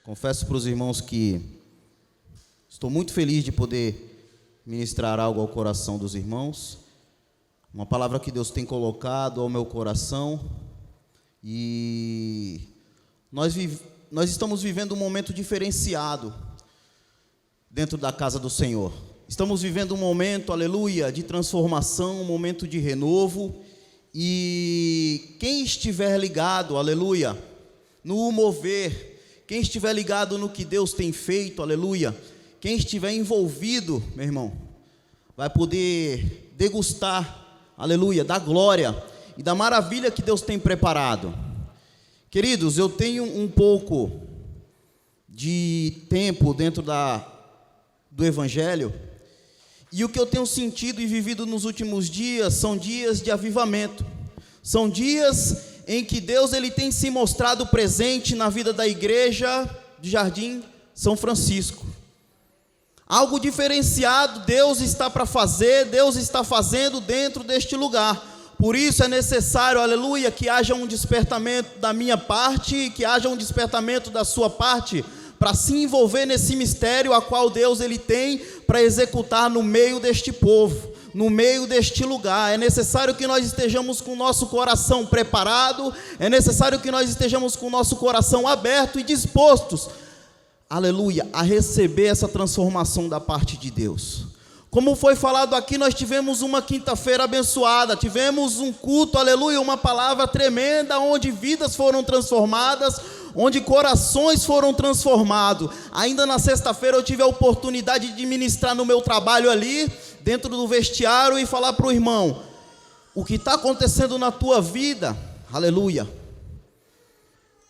Confesso para os irmãos que estou muito feliz de poder ministrar algo ao coração dos irmãos, uma palavra que Deus tem colocado ao meu coração, e nós estamos vivendo um momento diferenciado dentro da casa do Senhor. Estamos vivendo um momento, aleluia, de transformação, um momento de renovo, e quem estiver ligado, aleluia, no mover, quem estiver ligado no que Deus tem feito, aleluia, quem estiver envolvido, meu irmão, vai poder degustar, aleluia, da glória e da maravilha que Deus tem preparado. Queridos, eu tenho um pouco de tempo dentro do Evangelho, e o que eu tenho sentido e vivido nos últimos dias são dias de avivamento, são dias em que Deus ele tem se mostrado presente na vida da igreja de Jardim São Francisco. Algo diferenciado Deus está para fazer, Deus está fazendo dentro deste lugar. Por isso é necessário, aleluia, que haja um despertamento da minha parte, que haja um despertamento da sua parte, para se envolver nesse mistério a qual Deus ele tem para executar no meio deste povo, no meio deste lugar. É necessário que nós estejamos com o nosso coração preparado, é necessário que nós estejamos com o nosso coração aberto e dispostos, aleluia, a receber essa transformação da parte de Deus. Como foi falado aqui, nós tivemos uma quinta-feira abençoada, tivemos um culto, aleluia, uma palavra tremenda, onde vidas foram transformadas, onde corações foram transformados. Ainda na sexta-feira eu tive a oportunidade de ministrar no meu trabalho ali, dentro do vestiário, e falar para o irmão, o que está acontecendo na tua vida, aleluia,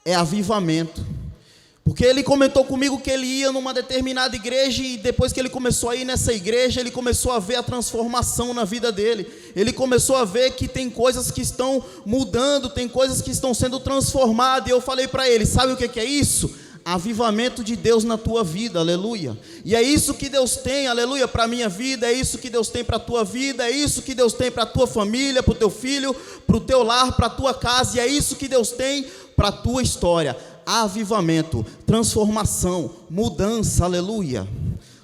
é avivamento. Porque ele comentou comigo que ele ia numa determinada igreja, e depois que ele começou a ir nessa igreja, ele começou a ver a transformação na vida dele. Ele começou a ver que tem coisas que estão mudando, tem coisas que estão sendo transformadas. E eu falei para ele, sabe o que é isso? Avivamento de Deus na tua vida, aleluia. E é isso que Deus tem, aleluia, para a minha vida, é isso que Deus tem para a tua vida, é isso que Deus tem para a tua família, para o teu filho, para o teu lar, para a tua casa, e é isso que Deus tem para a tua história. Avivamento, transformação, mudança, aleluia,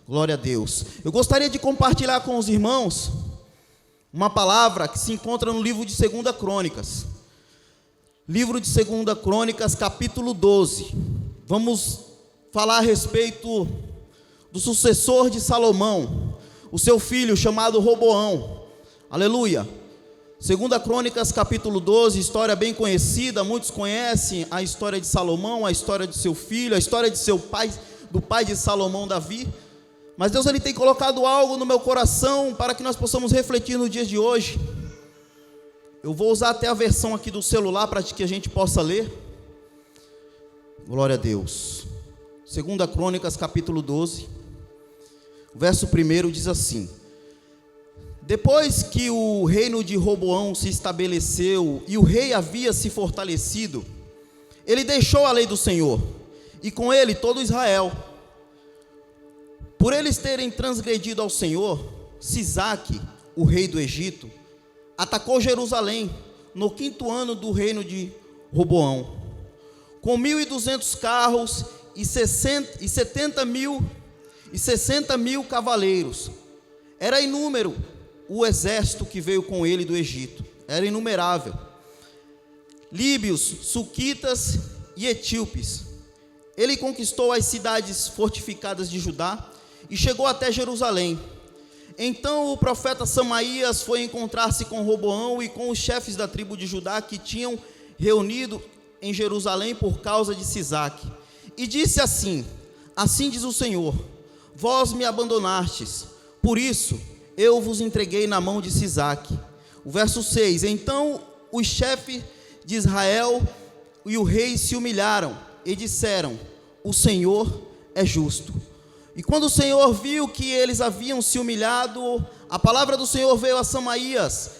glória a Deus. Eu gostaria de compartilhar com os irmãos uma palavra que se encontra no livro de 2 Crônicas, livro de 2 Crônicas, capítulo 12, vamos falar a respeito do sucessor de Salomão, o seu filho chamado Roboão, aleluia. 2 Crônicas capítulo 12, história bem conhecida, muitos conhecem a história de Salomão, a história de seu filho, a história de seu pai, do pai de Salomão, Davi. Mas Deus ele tem colocado algo no meu coração para que nós possamos refletir no dia de hoje. Eu vou usar até a versão aqui do celular para que a gente possa ler. Glória a Deus. 2 Crônicas capítulo 12, verso 1 diz assim: depois que o reino de Roboão se estabeleceu e o rei havia se fortalecido, ele deixou a lei do Senhor, e com ele todo Israel. Por eles terem transgredido ao Senhor, Sisaque, o rei do Egito, atacou Jerusalém no 5º ano do reino de Roboão, com 1.200 carros e 60 mil cavaleiros. Era inúmero o exército que veio com ele do Egito, era inumerável, líbios, suquitas e etíopes. Ele conquistou as cidades fortificadas de Judá e chegou até Jerusalém. Então o profeta Samaías foi encontrar-se com Roboão e com os chefes da tribo de Judá que tinham reunido em Jerusalém por causa de Sisaque, e disse assim: assim diz o Senhor, vós me abandonastes, por isso eu vos entreguei na mão de Sisaque. O verso 6, então os chefes de Israel e o rei se humilharam e disseram: o Senhor é justo. E quando o Senhor viu que eles haviam se humilhado, a palavra do Senhor veio a Samaías: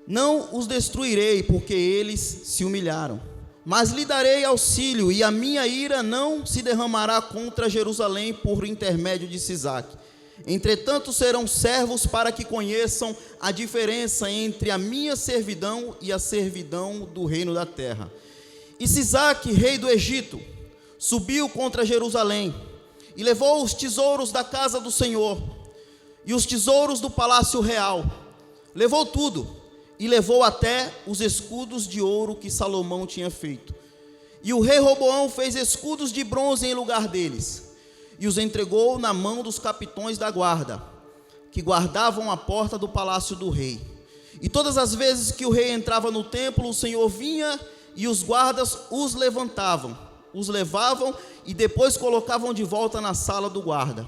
não os destruirei, porque eles se humilharam, mas lhe darei auxílio, e a minha ira não se derramará contra Jerusalém por intermédio de Sisaque. Entretanto serão servos para que conheçam a diferença entre a minha servidão e a servidão do reino da terra. E Sisaque, rei do Egito, subiu contra Jerusalém e levou os tesouros da casa do Senhor e os tesouros do palácio real. Levou tudo e levou até os escudos de ouro que Salomão tinha feito. E o rei Roboão fez escudos de bronze em lugar deles e os entregou na mão dos capitões da guarda, que guardavam a porta do palácio do rei. E todas as vezes que o rei entrava no templo, o Senhor vinha e os guardas os levantavam, os levavam e depois colocavam de volta na sala do guarda.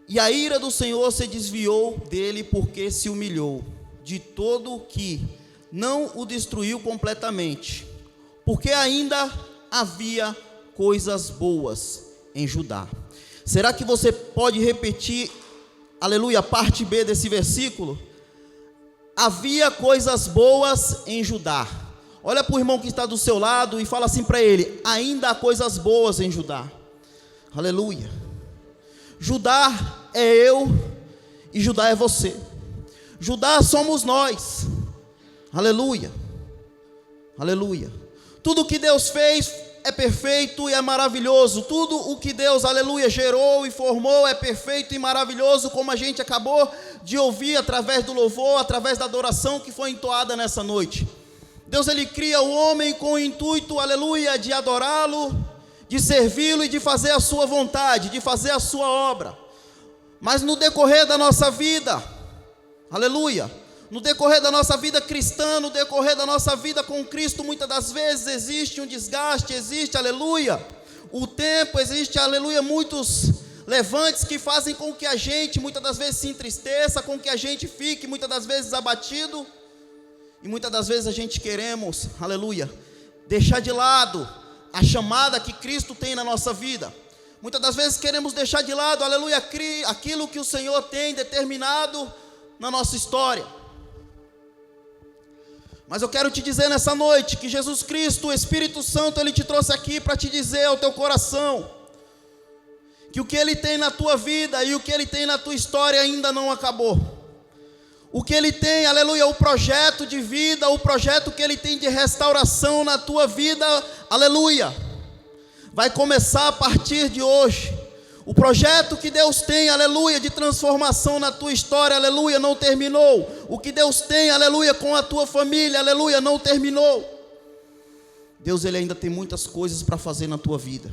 E a ira do Senhor se desviou dele, porque se humilhou de todo que não o destruiu completamente, porque ainda havia coisas boas em Judá. Será que você pode repetir, aleluia, a parte B desse versículo? Havia coisas boas em Judá. Olha para o irmão que está do seu lado e fala assim para ele: ainda há coisas boas em Judá. Aleluia. Judá é eu e Judá é você. Judá somos nós. Aleluia. Aleluia. Tudo que Deus fez é perfeito e é maravilhoso. Tudo o que Deus, aleluia, gerou e formou é perfeito e maravilhoso, como a gente acabou de ouvir através do louvor, através da adoração que foi entoada nessa noite. Deus, ele cria o homem com o intuito, aleluia, de adorá-lo, de servi-lo e de fazer a sua vontade, de fazer a sua obra. Mas no decorrer da nossa vida, aleluia, no decorrer da nossa vida cristã, no decorrer da nossa vida com Cristo, muitas das vezes existe um desgaste, existe, aleluia, o tempo, existe, aleluia, muitos levantes que fazem com que a gente, muitas das vezes, se entristeça, com que a gente fique, muitas das vezes, abatido, e muitas das vezes a gente queremos, aleluia, deixar de lado a chamada que Cristo tem na nossa vida. Muitas das vezes queremos deixar de lado, aleluia, aquilo que o Senhor tem determinado na nossa história. Mas eu quero te dizer nessa noite que Jesus Cristo, o Espírito Santo, ele te trouxe aqui para te dizer ao teu coração que o que ele tem na tua vida e o que ele tem na tua história ainda não acabou. O que ele tem, aleluia, o projeto de vida, o projeto que ele tem de restauração na tua vida, aleluia, vai começar a partir de hoje. O projeto que Deus tem, aleluia, de transformação na tua história, aleluia, não terminou. O que Deus tem, aleluia, com a tua família, aleluia, não terminou. Deus, ele ainda tem muitas coisas para fazer na tua vida.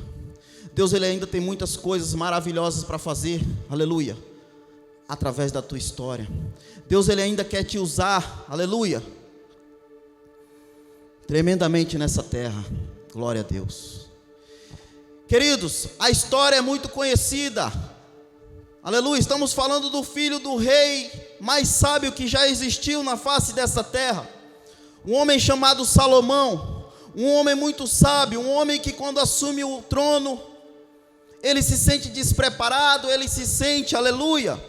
Deus, ele ainda tem muitas coisas maravilhosas para fazer, aleluia, através da tua história. Deus, ele ainda quer te usar, aleluia, tremendamente nessa terra. Glória a Deus. Queridos, a história é muito conhecida, aleluia, estamos falando do filho do rei mais sábio que já existiu na face dessa terra, um homem chamado Salomão, um homem muito sábio, um homem que quando assume o trono, ele se sente despreparado, ele se sente, aleluia,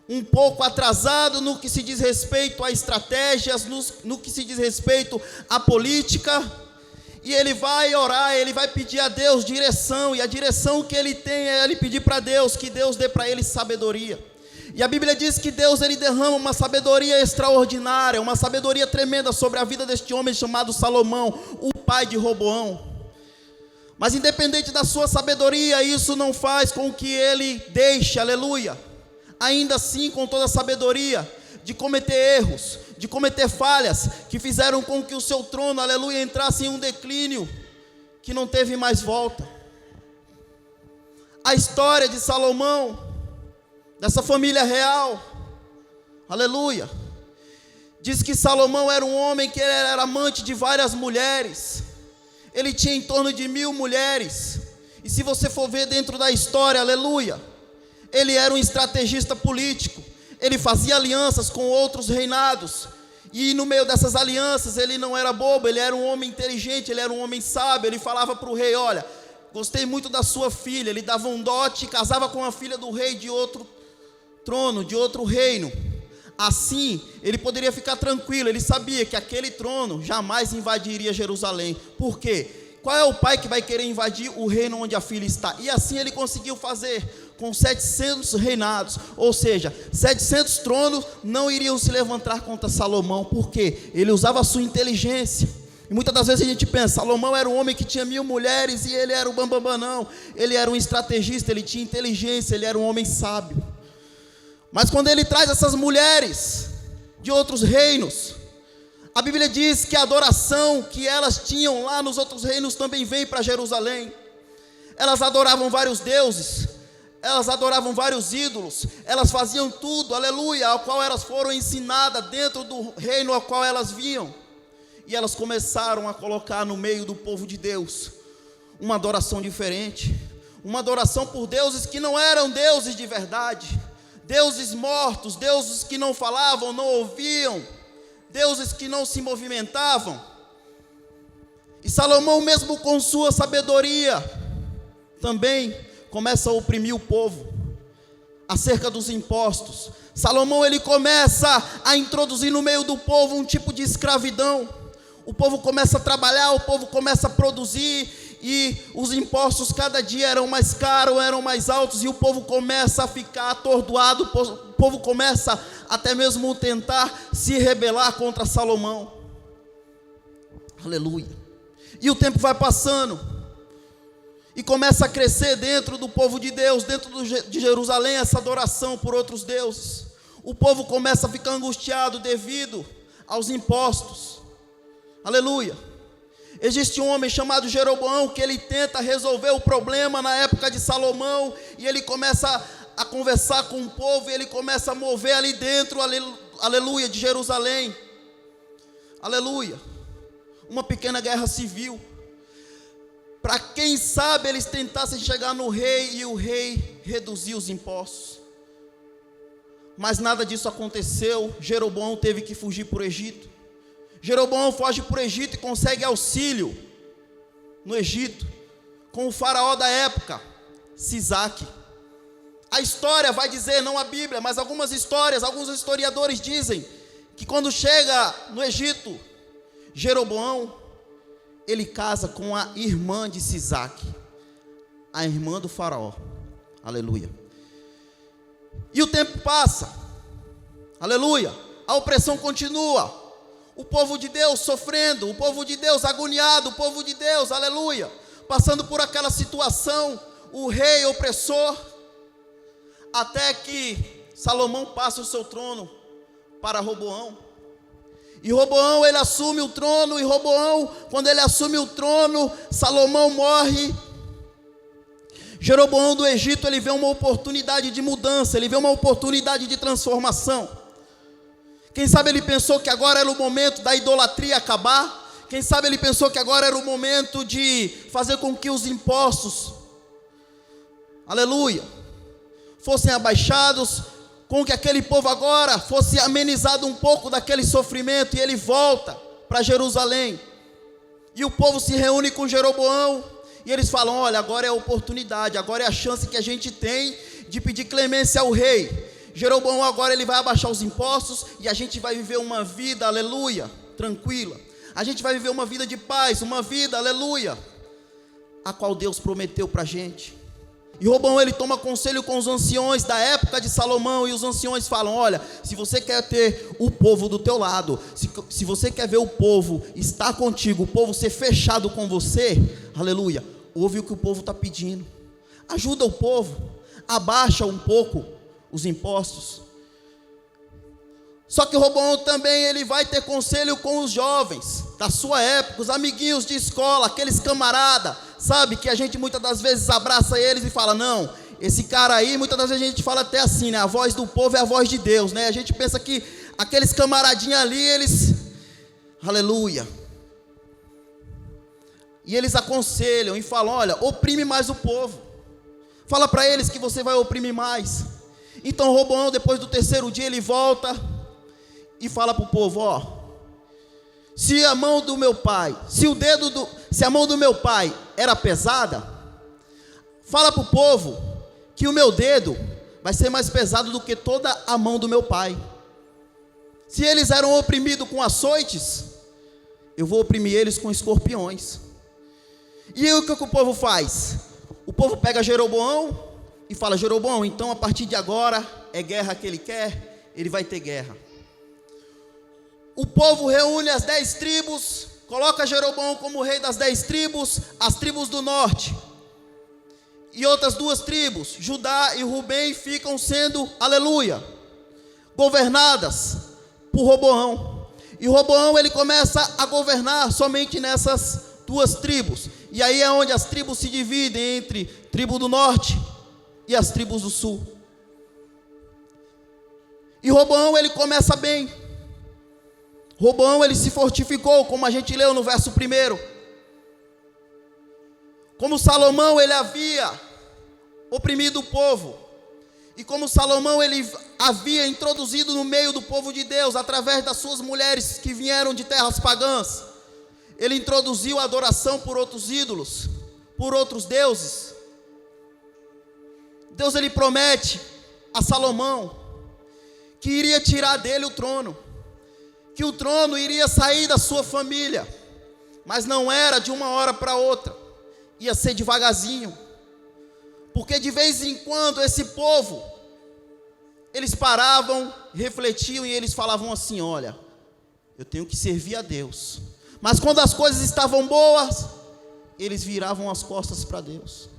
um pouco atrasado no que se diz respeito a estratégias, no que se diz respeito à política. E ele vai orar, ele vai pedir a Deus direção, e a direção que ele tem é ele pedir para Deus, que Deus dê para ele sabedoria. E a Bíblia diz que Deus, ele derrama uma sabedoria extraordinária, uma sabedoria tremenda sobre a vida deste homem chamado Salomão, o pai de Roboão. Mas independente da sua sabedoria, isso não faz com que ele deixe, aleluia, ainda assim com toda a sabedoria, de cometer erros, de cometer falhas, que fizeram com que o seu trono, aleluia, entrasse em um declínio, que não teve mais volta. A história de Salomão, dessa família real, aleluia, diz que Salomão era um homem que era amante de várias mulheres, ele tinha em torno de 1000 mulheres, e se você for ver dentro da história, aleluia, ele era um estrategista político, ele fazia alianças com outros reinados, e no meio dessas alianças, ele não era bobo, ele era um homem inteligente, ele era um homem sábio. Ele falava para o rei: olha, gostei muito da sua filha. Ele dava um dote e casava com a filha do rei de outro trono, de outro reino. Assim, ele poderia ficar tranquilo, ele sabia que aquele trono jamais invadiria Jerusalém. Por quê? Qual é o pai que vai querer invadir o reino onde a filha está? E assim ele conseguiu fazer com 700 reinados, ou seja, 700 tronos não iriam se levantar contra Salomão, porque ele usava a sua inteligência. E muitas das vezes a gente pensa, Salomão era um homem que tinha 1000 mulheres e ele era o bambambam, não. Ele era um estrategista, ele tinha inteligência, ele era um homem sábio. Mas quando ele traz essas mulheres de outros reinos, a Bíblia diz que a adoração que elas tinham lá nos outros reinos também vem para Jerusalém. Elas adoravam vários deuses, elas adoravam vários ídolos, elas faziam tudo, aleluia, ao qual elas foram ensinadas dentro do reino ao qual elas vinham. E elas começaram a colocar no meio do povo de Deus uma adoração diferente, uma adoração por deuses que não eram deuses de verdade, deuses mortos, deuses que não falavam, não ouviam, deuses que não se movimentavam. E Salomão, mesmo com sua sabedoria, também começa a oprimir o povo acerca dos impostos. Salomão, ele começa a introduzir no meio do povo um tipo de escravidão. O povo começa a trabalhar, o povo começa a produzir, e os impostos cada dia eram mais caros, eram mais altos, e o povo começa a ficar atordoado, o povo começa até mesmo tentar se rebelar contra Salomão. Aleluia. E o tempo vai passando, e começa a crescer dentro do povo de Deus, dentro de Jerusalém, essa adoração por outros deuses. O povo começa a ficar angustiado devido aos impostos. Aleluia. Existe um homem chamado Jeroboão, que ele tenta resolver o problema na época de Salomão, e ele começa a conversar com o povo, e ele começa a mover ali dentro, aleluia, de Jerusalém, aleluia, uma pequena guerra civil, para quem sabe eles tentassem chegar no rei, e o rei reduzir os impostos. Mas nada disso aconteceu. Jeroboão teve que fugir para o Egito. Jeroboão foge para o Egito e consegue auxílio no Egito com o faraó da época, Sisaque. A história vai dizer, não a Bíblia, mas algumas histórias, alguns historiadores dizem que quando chega no Egito, Jeroboão, ele casa com a irmã de Sisaque, a irmã do faraó. Aleluia. E o tempo passa, aleluia, a opressão continua. O povo de Deus sofrendo, o povo de Deus agoniado, o povo de Deus, aleluia, passando por aquela situação, o rei opressor, até que Salomão passa o seu trono para Roboão. E Roboão, ele assume o trono, e Roboão, quando ele assume o trono, Salomão morre. Jeroboão do Egito, ele vê uma oportunidade de mudança, ele vê uma oportunidade de transformação. Quem sabe ele pensou que agora era o momento da idolatria acabar. Quem sabe ele pensou que agora era o momento de fazer com que os impostos, aleluia, fossem abaixados, com que aquele povo agora fosse amenizado um pouco daquele sofrimento, e ele volta para Jerusalém. E o povo se reúne com Jeroboão, e eles falam, olha, agora é a oportunidade, agora é a chance que a gente tem de pedir clemência ao rei. Jeroboão agora ele vai abaixar os impostos, e a gente vai viver uma vida, aleluia, tranquila. A gente vai viver uma vida de paz, uma vida, aleluia, a qual Deus prometeu para a gente. E Roboão, ele toma conselho com os anciões da época de Salomão, e os anciões falam, olha, se você quer ter o povo do teu lado, se você quer ver o povo estar contigo, o povo ser fechado com você, aleluia, ouve o que o povo está pedindo, ajuda o povo, abaixa um pouco os impostos. Só que Roboão também, ele vai ter conselho com os jovens da sua época, os amiguinhos de escola, aqueles camaradas, sabe, que a gente muitas das vezes abraça eles e fala, não, esse cara aí, muitas das vezes a gente fala até assim, né, a voz do povo é a voz de Deus, né, a gente pensa que aqueles camaradinhos ali, eles, aleluia, e eles aconselham e falam, olha, oprime mais o povo, fala para eles que você vai oprimir mais. Então Roboão, depois do terceiro dia, ele volta e fala para o povo, ó, se a mão do meu pai, se a mão do meu pai era pesada, fala para o povo que o meu dedo vai ser mais pesado do que toda a mão do meu pai. Se eles eram oprimidos com açoites, eu vou oprimir eles com escorpiões. E aí o que o povo faz? O povo pega Jeroboão e fala, Jeroboão, então a partir de agora é guerra que ele quer, ele vai ter guerra. O povo reúne as 10 tribos, coloca Jeroboão como rei das 10 tribos, as tribos do norte e outras 2 tribos, Judá e Rubem, ficam sendo, aleluia, governadas por Roboão. E Roboão, ele começa a governar somente nessas 2 tribos. E aí é onde as tribos se dividem entre tribo do norte e as tribos do sul. E Roboão, ele começa bem. Roboão, ele se fortificou, como a gente leu no verso 1. Como Salomão, ele havia oprimido o povo. E como Salomão, ele havia introduzido no meio do povo de Deus, através das suas mulheres que vieram de terras pagãs, ele introduziu a adoração por outros ídolos, por outros deuses. Deus, ele promete a Salomão que iria tirar dele o trono, que o trono iria sair da sua família, mas não era de uma hora para outra, ia ser devagarzinho, porque de vez em quando esse povo, eles paravam, refletiam e eles falavam assim: olha, eu tenho que servir a Deus. Mas quando as coisas estavam boas, eles viravam as costas para Deus.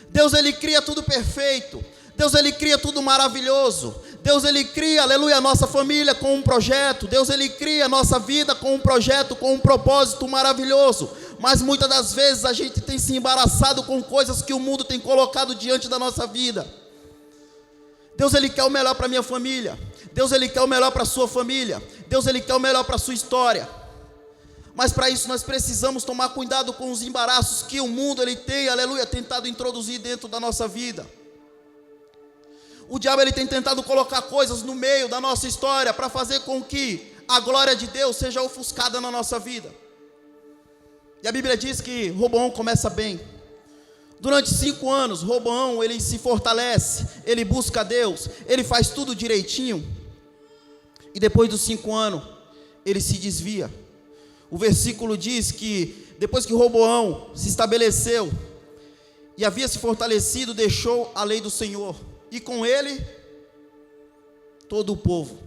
Deus, ele cria tudo perfeito. Deus, ele cria tudo maravilhoso. Deus, ele cria, aleluia, a nossa família com um projeto. Deus, ele cria a nossa vida com um projeto, com um propósito maravilhoso. Mas muitas das vezes a gente tem se embaraçado com coisas que o mundo tem colocado diante da nossa vida. Deus, ele quer o melhor para a minha família. Deus, ele quer o melhor para a sua família. Deus, ele quer o melhor para a sua história. Mas para isso nós precisamos tomar cuidado com os embaraços que o mundo, ele tem, aleluia, tentado introduzir dentro da nossa vida. O diabo, ele tem tentado colocar coisas no meio da nossa história para fazer com que a glória de Deus seja ofuscada na nossa vida. E a Bíblia diz que Roboão começa bem. Durante 5 anos, Roboão, ele se fortalece, ele busca Deus, ele faz tudo direitinho. E depois dos 5 anos, ele se desvia. O versículo diz que depois que Roboão se estabeleceu e havia se fortalecido, deixou a lei do Senhor, e com ele todo o povo.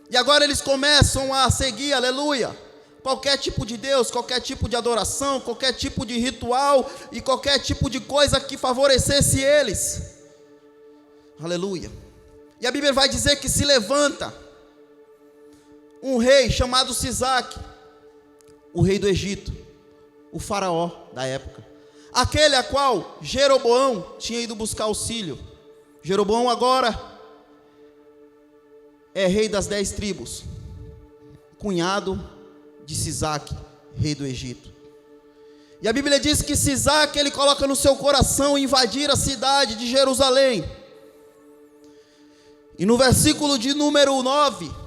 E agora eles começam a seguir, aleluia, qualquer tipo de Deus, qualquer tipo de adoração, qualquer tipo de ritual e qualquer tipo de coisa que favorecesse eles. Aleluia. E a Bíblia vai dizer que se levanta um rei chamado Sisaque, o rei do Egito, o faraó da época, aquele a qual Jeroboão tinha ido buscar auxílio. Jeroboão agora é rei das 10 tribos, cunhado de Sisaque, rei do Egito. E a Bíblia diz que Sisaque, ele coloca no seu coração invadir a cidade de Jerusalém. E no versículo de número 9,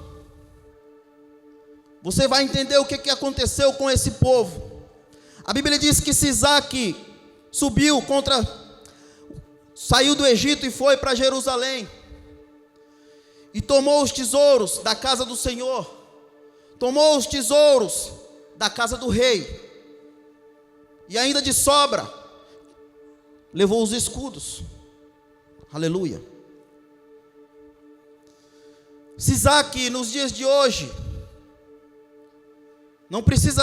você vai entender o que aconteceu com esse povo. A Bíblia diz que Sisaque saiu do Egito e foi para Jerusalém. E tomou os tesouros da casa do Senhor, tomou os tesouros da casa do rei, e ainda de sobra, levou os escudos. Aleluia. Sisaque, nos dias de hoje, não precisa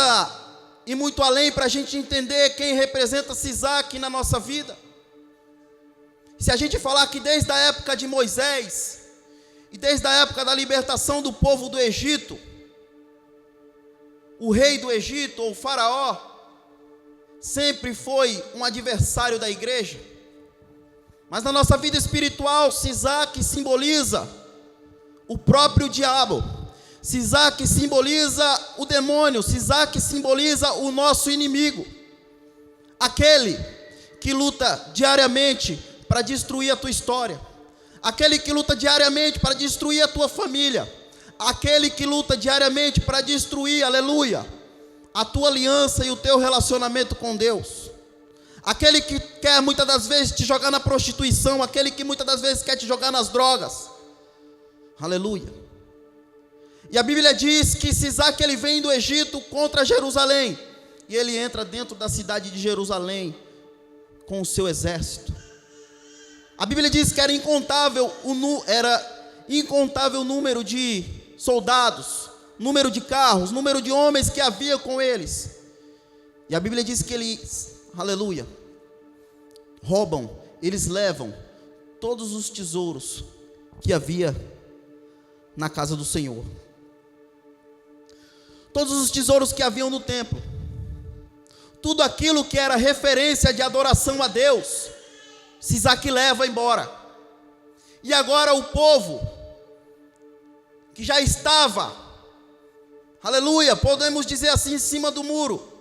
ir muito além para a gente entender quem representa Sisaque na nossa vida. Se a gente falar que desde a época de Moisés, e desde a época da libertação do povo do Egito, o rei do Egito, ou o faraó, sempre foi um adversário da igreja. Mas na nossa vida espiritual, Sisaque simboliza o próprio diabo. Sisaque simboliza o demônio. Sisaque simboliza o nosso inimigo, aquele que luta diariamente para destruir a tua história, aquele que luta diariamente para destruir a tua família, aquele que luta diariamente para destruir, aleluia, a tua aliança e o teu relacionamento com Deus, aquele que quer muitas das vezes te jogar na prostituição, aquele que muitas das vezes quer te jogar nas drogas. Aleluia. E a Bíblia diz que Sisaque, ele vem do Egito contra Jerusalém, e ele entra dentro da cidade de Jerusalém com o seu exército. A Bíblia diz que era incontável o número de soldados, número de carros, número de homens que havia com eles. E a Bíblia diz que eles, aleluia, roubam, eles levam todos os tesouros que havia na casa do Senhor. Todos os tesouros que haviam no templo. Tudo aquilo que era referência de adoração a Deus, Sisaque leva embora. E agora o povo, que já estava, aleluia, podemos dizer assim, em cima do muro,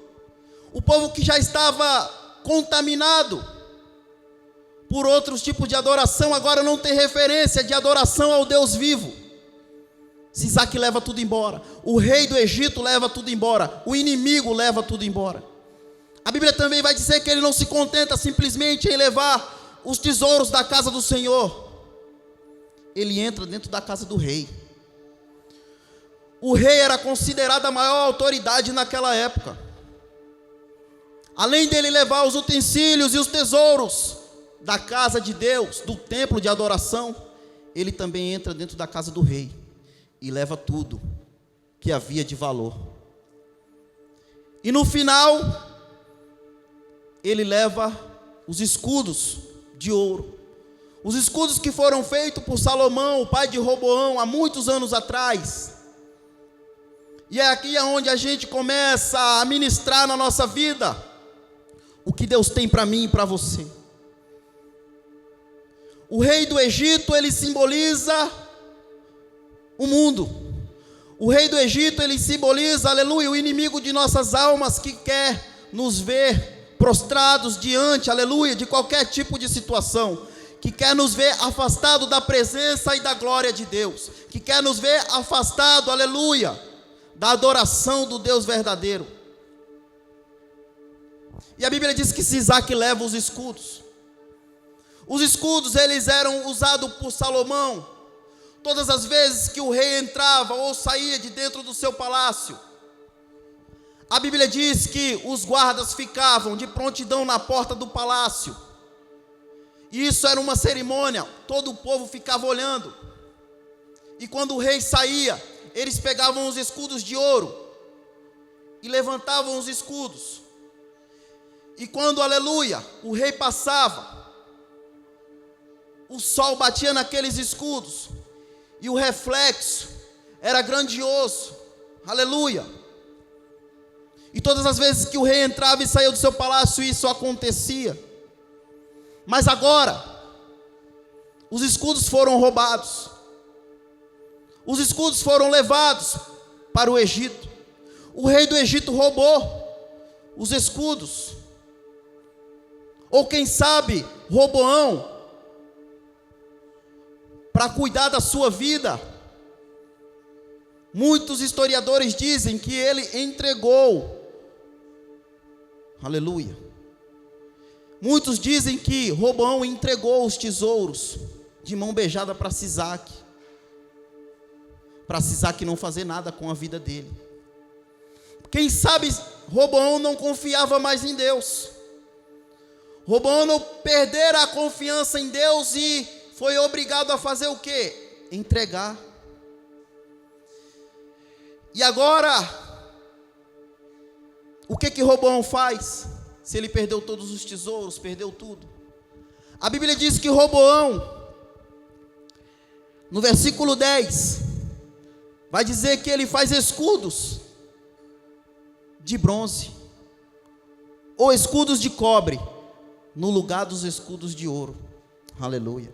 o povo que já estava contaminado por outros tipos de adoração, agora não tem referência de adoração ao Deus vivo. Sisaque leva tudo embora. O rei do Egito leva tudo embora. O inimigo leva tudo embora. A Bíblia também vai dizer que ele não se contenta simplesmente em levar os tesouros da casa do Senhor. Ele entra dentro da casa do rei. O rei era considerado a maior autoridade naquela época. Além dele levar os utensílios e os tesouros da casa de Deus, do templo de adoração, ele também entra dentro da casa do rei e leva tudo que havia de valor. E no final, ele leva os escudos de ouro. Os escudos que foram feitos por Salomão, o pai de Roboão, há muitos anos atrás. E é aqui onde a gente começa a ministrar na nossa vida o que Deus tem para mim e para você. O rei do Egito, ele simboliza o mundo. O rei do Egito, ele simboliza, aleluia, o inimigo de nossas almas que quer nos ver prostrados diante, aleluia, de qualquer tipo de situação, que quer nos ver afastado da presença e da glória de Deus, que quer nos ver afastado, aleluia, da adoração do Deus verdadeiro. E a Bíblia diz que Sisaque leva os escudos. Os escudos, eles eram usados por Salomão todas as vezes que o rei entrava ou saía de dentro do seu palácio. A Bíblia diz que os guardas ficavam de prontidão na porta do palácio. E isso era uma cerimônia, todo o povo ficava olhando. E quando o rei saía, eles pegavam os escudos de ouro e levantavam os escudos. E quando, aleluia, o rei passava, o sol batia naqueles escudos e o reflexo era grandioso, aleluia. E todas as vezes que o rei entrava e saía do seu palácio, isso acontecia. Mas agora, os escudos foram roubados. Os escudos foram levados para o Egito. O rei do Egito roubou os escudos. Ou quem sabe, Roboão, para cuidar da sua vida, muitos historiadores dizem que ele entregou, aleluia. Muitos dizem que Roboão entregou os tesouros de mão beijada para Sisaque não fazer nada com a vida dele. Quem sabe Roboão não confiava mais em Deus. Roboão não perdera a confiança em Deus e foi obrigado a fazer o quê? Entregar. E agora, o que Roboão faz? Se ele perdeu todos os tesouros, perdeu tudo. A Bíblia diz que Roboão, no versículo 10, vai dizer que ele faz escudos de bronze, ou escudos de cobre, no lugar dos escudos de ouro. Aleluia.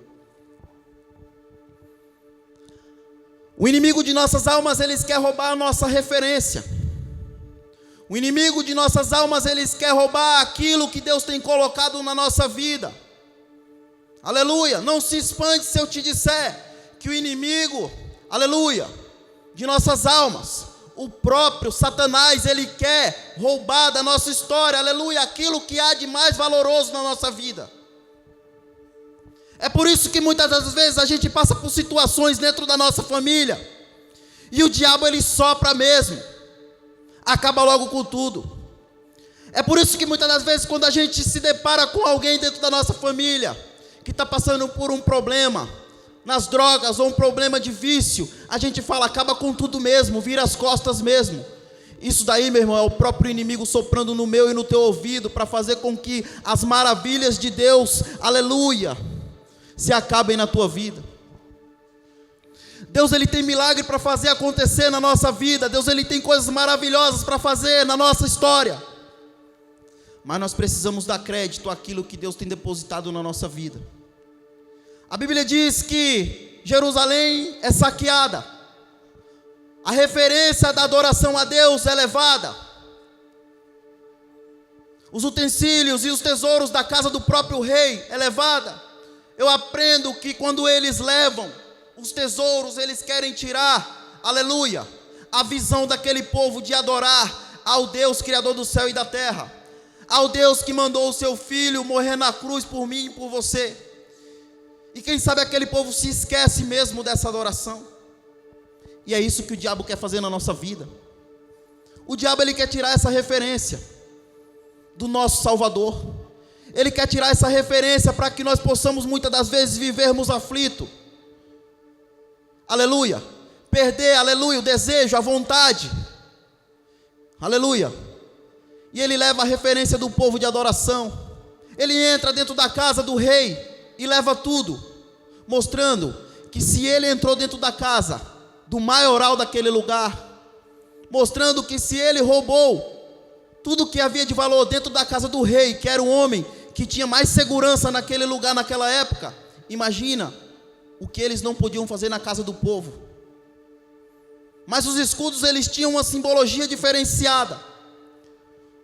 O inimigo de nossas almas, eles quer roubar a nossa referência. O inimigo de nossas almas, eles quer roubar aquilo que Deus tem colocado na nossa vida. Aleluia. Não se espante se eu te disser que o inimigo, aleluia, de nossas almas, o próprio Satanás, ele quer roubar da nossa história, aleluia, aquilo que há de mais valoroso na nossa vida. É por isso que muitas das vezes a gente passa por situações dentro da nossa família, e o diabo ele sopra mesmo, acaba logo com tudo. É por isso que muitas das vezes quando a gente se depara com alguém dentro da nossa família, que está passando por um problema nas drogas ou um problema de vício, a gente fala, acaba com tudo mesmo, vira as costas mesmo. Isso daí, meu irmão, é o próprio inimigo soprando no meu e no teu ouvido para fazer com que as maravilhas de Deus, aleluia, se acabem na tua vida. Deus, Ele tem milagre para fazer acontecer na nossa vida. Deus, Ele tem coisas maravilhosas para fazer na nossa história. Mas nós precisamos dar crédito àquilo que Deus tem depositado na nossa vida. A Bíblia diz que Jerusalém é saqueada. A referência da adoração a Deus é levada. Os utensílios e os tesouros da casa do próprio rei é levada. Eu aprendo que quando eles levam os tesouros, eles querem tirar, aleluia, a visão daquele povo de adorar ao Deus Criador do céu e da terra, ao Deus que mandou o seu Filho morrer na cruz por mim e por você. E quem sabe aquele povo se esquece mesmo dessa adoração. E é isso que o diabo quer fazer na nossa vida. O diabo, ele quer tirar essa referência do nosso Salvador. Ele quer tirar essa referência para que nós possamos muitas das vezes vivermos aflito. Aleluia. Perder, aleluia, o desejo, a vontade. Aleluia. E ele leva a referência do povo de adoração. Ele entra dentro da casa do rei e leva tudo, mostrando que se ele entrou dentro da casa do maioral daquele lugar, mostrando que se ele roubou tudo que havia de valor dentro da casa do rei, que era o homem que tinha mais segurança naquele lugar, naquela época, imagina o que eles não podiam fazer na casa do povo. Mas os escudos, eles tinham uma simbologia diferenciada.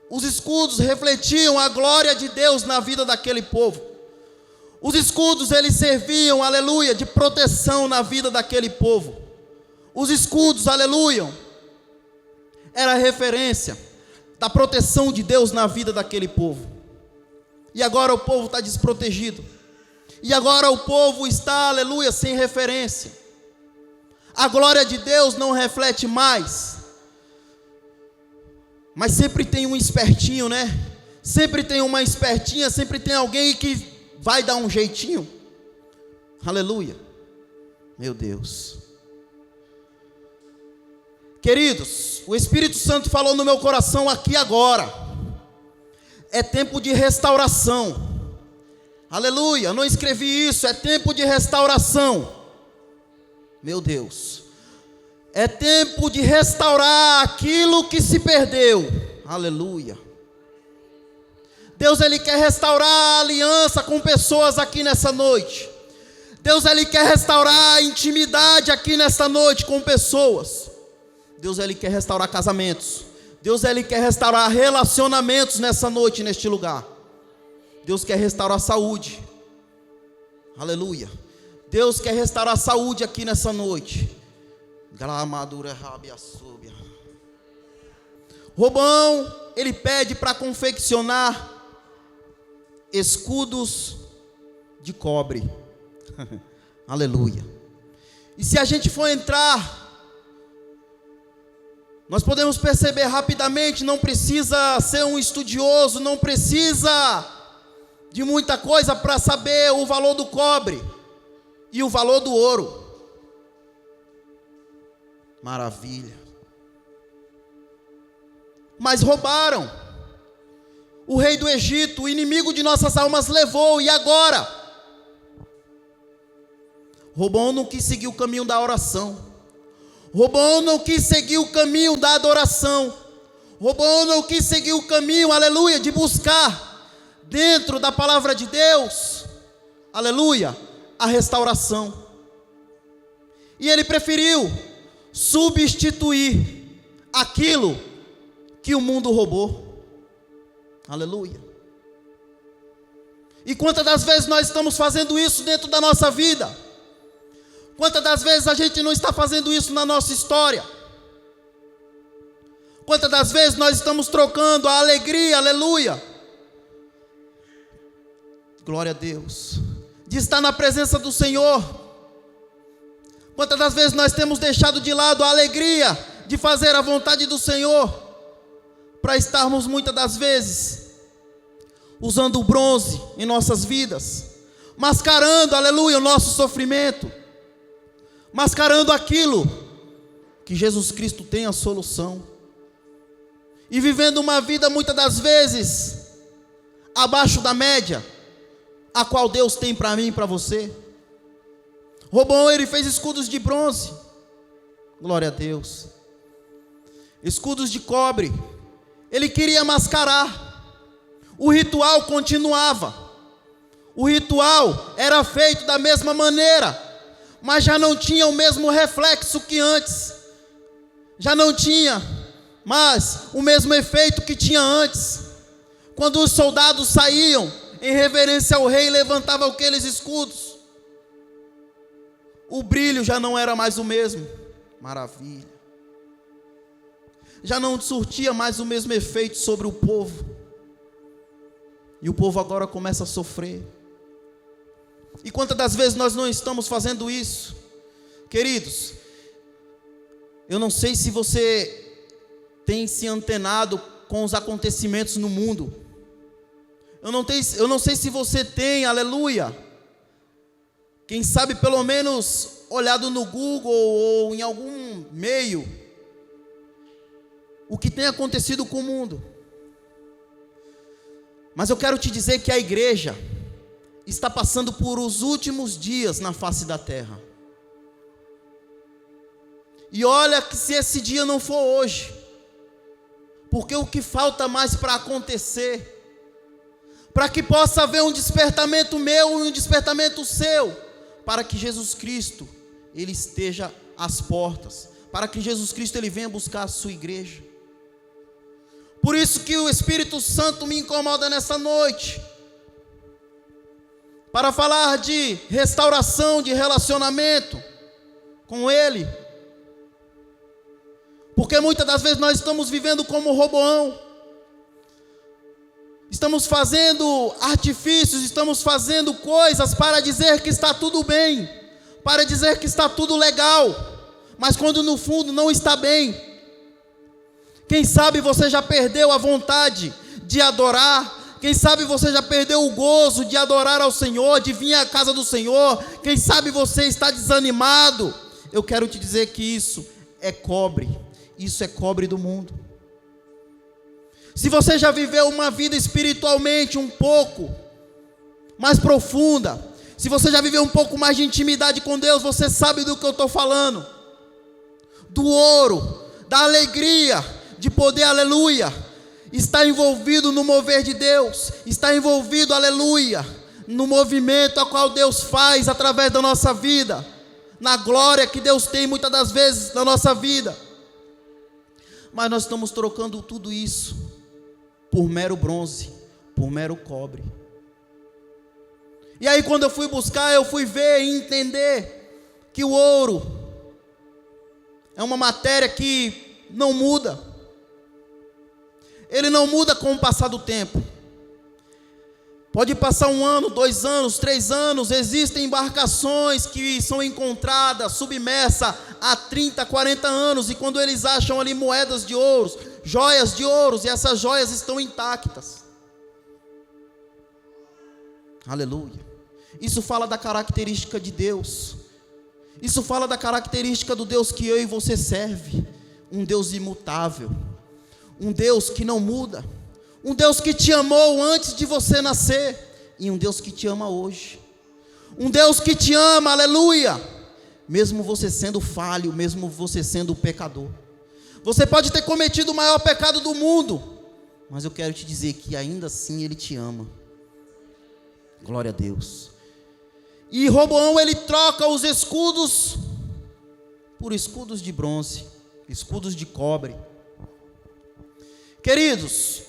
Os escudos refletiam a glória de Deus na vida daquele povo. Os escudos, eles serviam, aleluia, de proteção na vida daquele povo. Os escudos, aleluia, era a referência da proteção de Deus na vida daquele povo. E agora o povo está desprotegido. E agora o povo está, aleluia, sem referência. A glória de Deus não reflete mais. Mas sempre tem um espertinho, né? Sempre tem uma espertinha, sempre tem alguém que vai dar um jeitinho. Aleluia. Meu Deus. Queridos, o Espírito Santo falou no meu coração aqui agora. É tempo de restauração. Aleluia, não escrevi isso, é tempo de restauração. Meu Deus. É tempo de restaurar aquilo que se perdeu. Aleluia. Deus, Ele quer restaurar a aliança com pessoas aqui nessa noite. Deus, Ele quer restaurar a intimidade aqui nessa noite com pessoas. Deus, Ele quer restaurar casamentos. Deus, Ele quer restaurar relacionamentos nessa noite, neste lugar. Deus quer restaurar a saúde. Aleluia. Deus quer restaurar a saúde aqui nessa noite. Robão, ele pede para confeccionar escudos de cobre. Aleluia. E se a gente for entrar, nós podemos perceber rapidamente, não precisa ser um estudioso, não precisa de muita coisa para saber o valor do cobre e o valor do ouro. Maravilha. Mas roubaram. O rei do Egito, o inimigo de nossas almas, levou. E agora? Robão não quis seguir o caminho da oração. Robão não quis seguir o caminho da adoração. Robão não quis seguir o caminho, aleluia, de buscar dentro da palavra de Deus, aleluia, a restauração. E ele preferiu substituir aquilo que o mundo roubou. Aleluia. E quantas das vezes nós estamos fazendo isso dentro da nossa vida? Quantas das vezes a gente não está fazendo isso na nossa história? Quantas das vezes nós estamos trocando a alegria, aleluia, glória a Deus, de estar na presença do Senhor? Quantas das vezes nós temos deixado de lado a alegria de fazer a vontade do Senhor, para estarmos muitas das vezes usando o bronze em nossas vidas, mascarando, aleluia, o nosso sofrimento, mascarando aquilo que Jesus Cristo tem a solução. e vivendo uma vida muitas das vezes abaixo da média, a qual Deus tem para mim e para você. Roboão, ele fez escudos de bronze, glória a Deus, escudos de cobre, ele queria mascarar, o ritual continuava, o ritual era feito da mesma maneira, mas já não tinha o mesmo reflexo que antes, já não tinha mais o mesmo efeito que tinha antes. Quando os soldados saíam em reverência ao rei, levantavam aqueles escudos, o brilho já não era mais o mesmo, maravilha, já não surtia mais o mesmo efeito sobre o povo, e o povo agora começa a sofrer. E quantas das vezes nós não estamos fazendo isso, queridos? Eu não sei se você tem se antenado com os acontecimentos no mundo, eu não sei se você tem, aleluia, quem sabe pelo menos olhado no Google ou em algum meio, o que tem acontecido com o mundo. Mas eu quero te dizer que a igreja está passando por os últimos dias na face da terra. E olha que se esse dia não for hoje, porque o que falta mais para acontecer, para que possa haver um despertamento meu e um despertamento seu, para que Jesus Cristo, Ele esteja às portas, para que Jesus Cristo, Ele venha buscar a sua igreja. Por isso que o Espírito Santo me incomoda nessa noite, para falar de restauração, de relacionamento com Ele, porque muitas das vezes nós estamos vivendo como Roboão, estamos fazendo artifícios, estamos fazendo coisas para dizer que está tudo bem, para dizer que está tudo legal, mas quando no fundo não está bem. Quem sabe você já perdeu a vontade de adorar, quem sabe você já perdeu o gozo de adorar ao Senhor, de vir à casa do Senhor, quem sabe você está desanimado. Eu quero te dizer que isso é cobre do mundo. Se você já viveu uma vida espiritualmente um pouco mais profunda, se você já viveu um pouco mais de intimidade com Deus, você sabe do que eu estou falando, do ouro, da alegria de poder, aleluia, está envolvido no mover de Deus, está envolvido, aleluia, no movimento a qual Deus faz através da nossa vida, na glória que Deus tem muitas das vezes na nossa vida. Mas nós estamos trocando tudo isso por mero bronze, por mero cobre. E aí quando eu fui buscar, eu fui ver e entender que o ouro é uma matéria que não muda. Ele não muda com o passar do tempo. Pode passar 1 ano, 2 anos, 3 anos, existem embarcações que são encontradas, submersas há 30, 40 anos, e quando eles acham ali moedas de ouro, joias de ouro, e essas joias estão intactas. Aleluia. Isso fala da característica de Deus, isso fala da característica do Deus que eu e você serve, um Deus imutável, um Deus que não muda, um Deus que te amou antes de você nascer, e um Deus que te ama hoje, um Deus que te ama, aleluia, mesmo você sendo falho, mesmo você sendo pecador. Você pode ter cometido o maior pecado do mundo, mas eu quero te dizer que ainda assim Ele te ama, glória a Deus. E Roboão, ele troca os escudos por escudos de bronze, escudos de cobre. Queridos,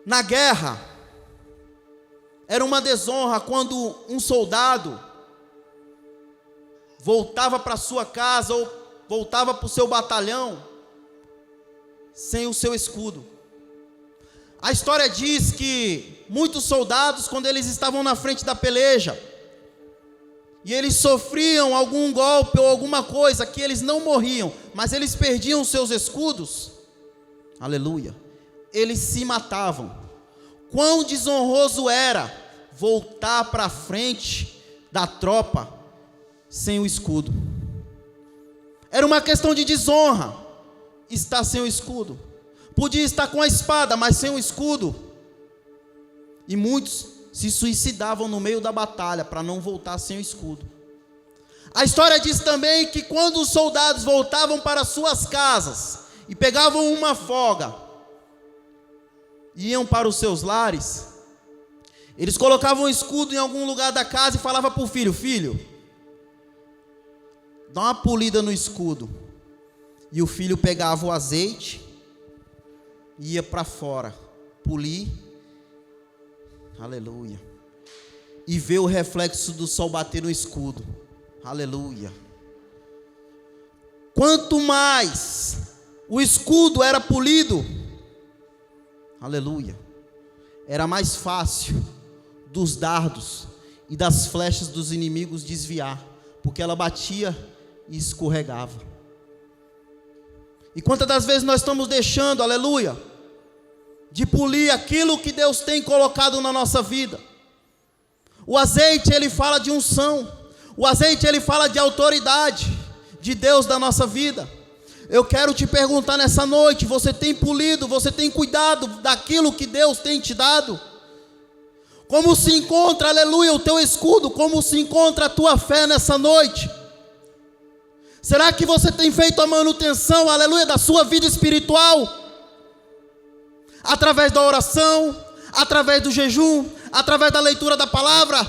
na guerra, era uma desonra quando um soldado voltava para sua casa ou voltava para o seu batalhão sem o seu escudo. A história diz que muitos soldados, quando eles estavam na frente da peleja, e eles sofriam algum golpe ou alguma coisa, que eles não morriam, mas eles perdiam os seus escudos, aleluia, eles se matavam. Quão desonroso era voltar para a frente da tropa sem o escudo. Era uma questão de desonra estar sem o escudo. Podia estar com a espada, mas sem o escudo. E muitos se suicidavam no meio da batalha para não voltar sem o escudo. A história diz também que quando os soldados voltavam para suas casas e pegavam uma folga, iam para os seus lares, eles colocavam o escudo em algum lugar da casa e falavam para o filho: filho, dá uma polida no escudo. E o filho pegava o azeite, ia para fora, polir, aleluia, e ver o reflexo do sol bater no escudo, aleluia. Quanto mais o escudo era polido, aleluia, era mais fácil dos dardos e das flechas dos inimigos desviar, porque ela batia e escorregava. E quantas das vezes nós estamos deixando, aleluia, de polir aquilo que Deus tem colocado na nossa vida? O azeite, ele fala de unção. O azeite, ele fala de autoridade de Deus da nossa vida. Eu quero te perguntar nessa noite: você tem polido, você tem cuidado daquilo que Deus tem te dado? Como se encontra, aleluia, o teu escudo? Como se encontra a tua fé nessa noite? Será que você tem feito a manutenção, aleluia, da sua vida espiritual? Através da oração, através do jejum, através da leitura da palavra,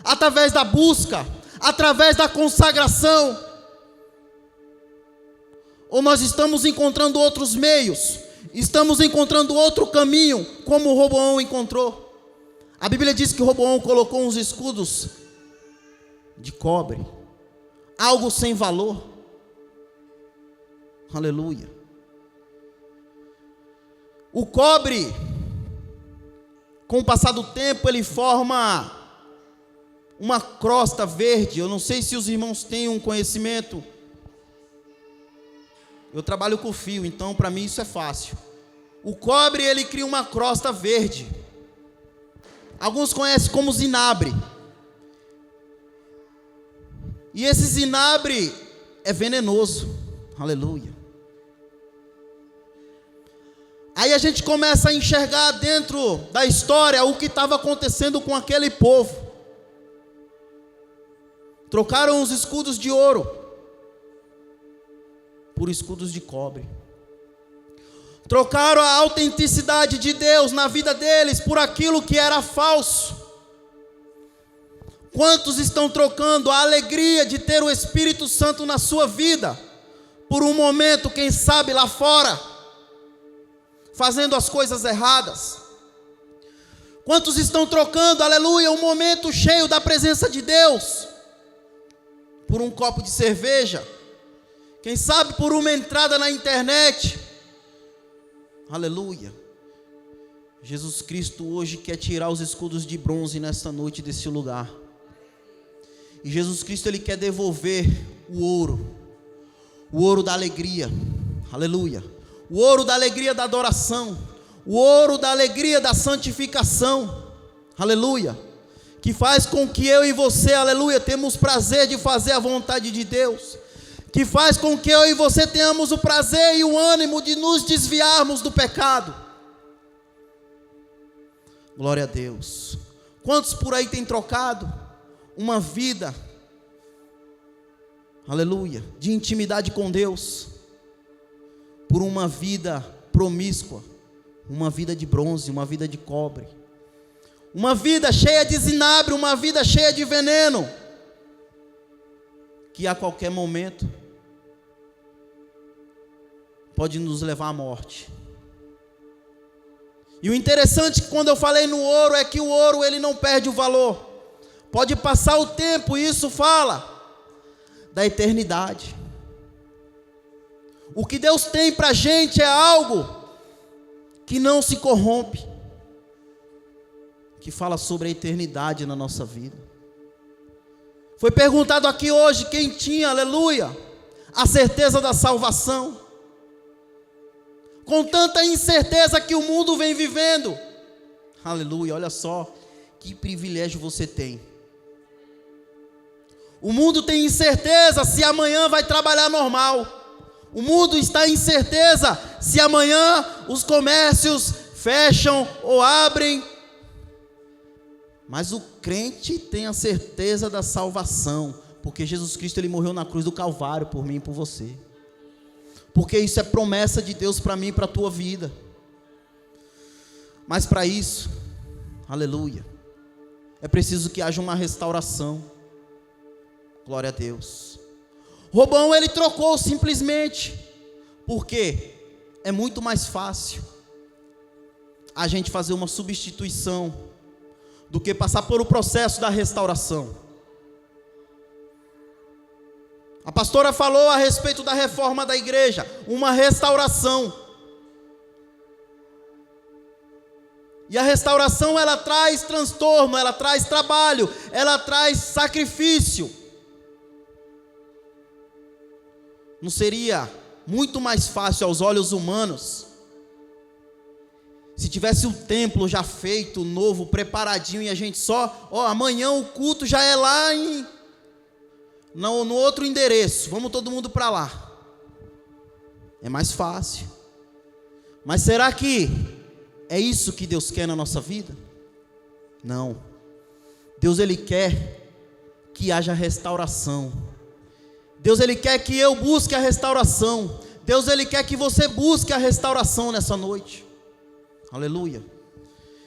através da busca, através da consagração? Ou nós estamos encontrando outros meios, estamos encontrando outro caminho, como Roboão encontrou? A Bíblia diz que Roboão colocou uns escudos de cobre, algo sem valor, aleluia. O cobre, com o passar do tempo, ele forma uma crosta verde. Eu não sei se os irmãos têm um conhecimento. Eu trabalho com fio, então para mim isso é fácil. O cobre, ele cria uma crosta verde. Alguns conhecem como zinabre. E esse zinabre é venenoso, aleluia. Aí a gente começa a enxergar dentro da história o que estava acontecendo com aquele povo. Trocaram os escudos de ouro por escudos de cobre. Trocaram a autenticidade de Deus na vida deles por aquilo que era falso. Quantos estão trocando a alegria de ter o Espírito Santo na sua vida por um momento, quem sabe, lá fora, fazendo as coisas erradas? Quantos estão trocando, aleluia, um momento cheio da presença de Deus por um copo de cerveja? Quem sabe por uma entrada na internet? Aleluia. Jesus Cristo hoje quer tirar os escudos de bronze nesta noite desse lugar. E Jesus Cristo, ele quer devolver o ouro da alegria, aleluia, o ouro da alegria da adoração, o ouro da alegria da santificação, aleluia, que faz com que eu e você, aleluia, temos prazer de fazer a vontade de Deus, que faz com que eu e você tenhamos o prazer e o ânimo de nos desviarmos do pecado. Glória a Deus. Quantos por aí têm trocado uma vida, aleluia, de intimidade com Deus por uma vida promíscua, uma vida de bronze, uma vida de cobre, uma vida cheia de zinabre, uma vida cheia de veneno, que a qualquer momento pode nos levar à morte. E o interessante que quando eu falei no ouro é que o ouro, ele não perde o valor. Pode passar o tempo, e isso fala da eternidade. O que Deus tem para a gente é algo que não se corrompe, que fala sobre a eternidade na nossa vida. Foi perguntado aqui hoje quem tinha, aleluia, a certeza da salvação. Com tanta incerteza que o mundo vem vivendo, aleluia, olha só que privilégio você tem. O mundo tem incerteza se amanhã vai trabalhar normal. O mundo está em incerteza se amanhã os comércios fecham ou abrem. Mas o crente tem a certeza da salvação, porque Jesus Cristo ele morreu na cruz do Calvário por mim e por você. Porque isso é promessa de Deus para mim e para a tua vida. Mas para isso, aleluia, é preciso que haja uma restauração. Glória a Deus. Roboão ele trocou simplesmente, porque é muito mais fácil a gente fazer uma substituição do que passar por o processo da restauração. A pastora falou a respeito da reforma da igreja, uma restauração. E a restauração ela traz transtorno, ela traz trabalho, ela traz sacrifício. Não seria muito mais fácil aos olhos humanos se tivesse o templo já feito, novo, preparadinho, e a gente só, amanhã o culto já é lá no outro endereço, vamos todo mundo para lá. É mais fácil. Mas será que é isso que Deus quer na nossa vida? Não. Deus ele quer que haja restauração. Deus ele quer que eu busque a restauração. Deus ele quer que você busque a restauração nessa noite. Aleluia.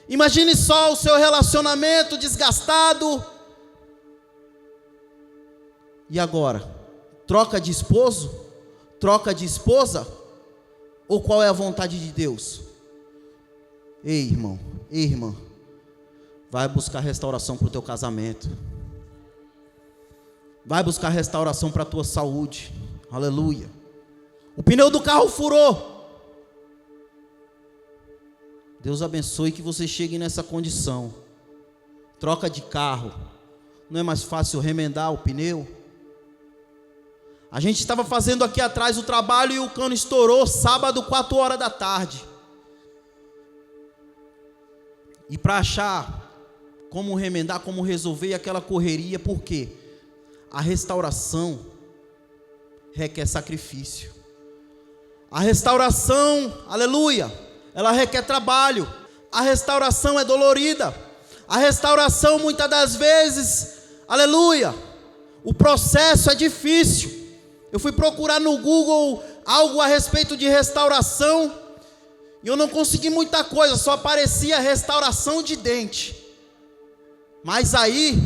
Imagine só o seu relacionamento desgastado. E agora? Troca de esposo? Troca de esposa? Ou qual é a vontade de Deus? Ei, irmão, ei, irmã, vai buscar restauração para o teu casamento. Vai buscar restauração para a tua saúde. Aleluia. O pneu do carro furou. Deus abençoe que você chegue nessa condição. Troca de carro. Não é mais fácil remendar o pneu? A gente estava fazendo aqui atrás o trabalho e o cano estourou sábado, 4 horas da tarde. E para achar como remendar, como resolver aquela correria, por quê? A restauração requer sacrifício. A restauração, aleluia, ela requer trabalho. A restauração é dolorida. A restauração muitas das vezes, aleluia, o processo é difícil. Eu fui procurar no Google algo a respeito de restauração e eu não consegui muita coisa, só aparecia restauração de dente. Mas aí,